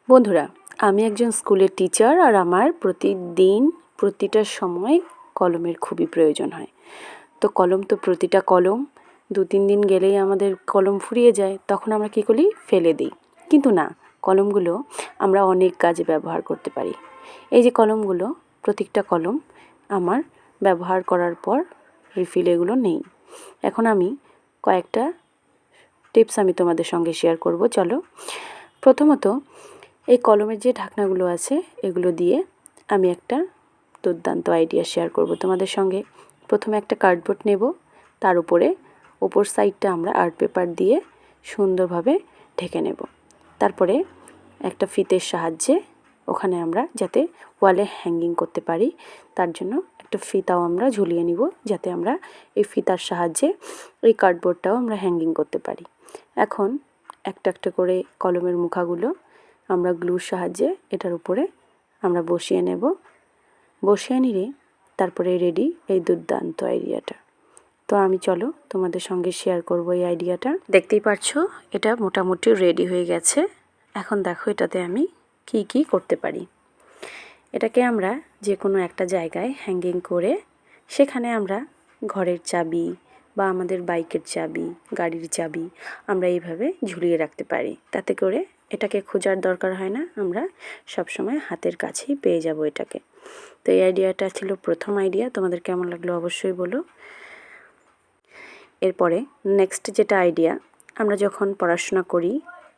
বন্ধুরা, আমি একজন স্কুলের টিচার আর আমার প্রতিদিন প্রতিটা সময় কলমের খুবই প্রয়োজন হয়। তো কলম তো প্রতিটা কলম 2-3 দিন গেলেই আমাদের কলম ফুরিয়ে যায়, তখন আমরা কী করি? ফেলে দিই। কিন্তু না, কলমগুলো আমরা অনেক কাজে ব্যবহার করতে পারি। এই যে কলমগুলো, প্রত্যেকটা কলম আমার ব্যবহার করার পর রিফিল এগুলো নেই। এখন আমি কয়েকটা টিপস আমি তোমাদের সঙ্গে শেয়ার করব। চলো, প্রথমত এই কলমের যে ঢাকনাগুলো আছে এগুলো দিয়ে আমি একটা দুর্দান্ত আইডিয়া শেয়ার করব তোমাদের সঙ্গে। প্রথমে একটা কার্ডবোর্ড নেব, তার উপরে ওপর সাইডটা আমরা আর্ট পেপার দিয়ে সুন্দরভাবে ঢেকে নেব। তারপরে একটা ফিতের সাহায্যে ওখানে আমরা যাতে ওয়ালে হ্যাঙ্গিং করতে পারি, তার জন্য একটা ফিতাও আমরা ঝুলিয়ে নিব, যাতে আমরা এই ফিতার সাহায্যে এই কার্ডবোর্ডটাও আমরা হ্যাঙ্গিং করতে পারি। এখন একটা একটা করে কলমের মুখাগুলো আমরা গ্লুর সাহায্যে এটার উপরে আমরা বসিয়ে নেব। বসিয়ে নিলে তারপরে রেডি এই দুর্দান্ত আইডিয়াটা। তো আমি চলো তোমাদের সঙ্গে শেয়ার করব এই আইডিয়াটা। দেখতেই পাচ্ছো এটা মোটামুটি রেডি হয়ে গেছে। এখন দেখো এটাতে আমি কি কি করতে পারি। এটাকে আমরা যে কোনো একটা জায়গায় হ্যাঙ্গিং করে সেখানে আমরা ঘরের চাবি বা আমাদের বাইকের চাবি, গাড়ির চাবি আমরা এইভাবে ঝুলিয়ে রাখতে পারি। তাতে করে এটাকে খোঁজার দরকার হয় না, আমরা সবসময় হাতের কাছেই পেয়ে যাব এটাকে। তো এই আইডিয়াটা ছিল প্রথম আইডিয়া। তোমাদের কেমন লাগলো অবশ্যই বলো। এরপরে নেক্সট যেটা আইডিয়া, আমরা যখন পড়াশোনা করি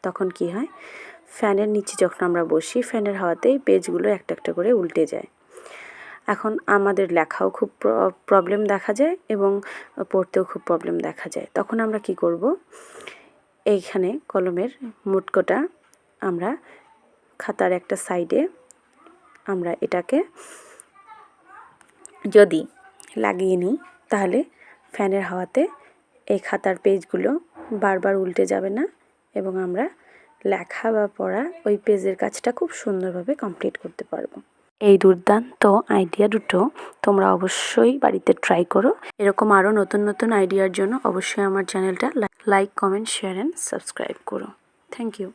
তখন কি হয়, ফ্যানের নিচে যখন আমরা বসি ফ্যানের হাওয়াতেই পেজগুলো একটা একটা করে উল্টে যায়। এখন আমাদের লেখাও খুব প্রবলেম দেখা যায় এবং পড়তেও খুব প্রবলেম দেখা যায়। তখন আমরা কি করব, এইখানে কলমের মুটকোটা আমরা খাতার একটা সাইডে আমরা এটাকে যদি লাগিয়ে নিই, তাহলে ফ্যানের হাওয়াতে এই খাতার পেজগুলো বারবার উল্টে যাবে না এবং আমরা লেখা বা পড়া ওই পেজের কাজটা খুব সুন্দরভাবে কমপ্লিট করতে পারবো। এই দুর্দান্ত আইডিয়া দুটো তোমরা অবশ্যই বাড়িতে ট্রাই করো। এরকম আরও নতুন নতুন আইডিয়ার জন্য অবশ্যই আমার চ্যানেলটা like, comment, share and subscribe করো। Thank you.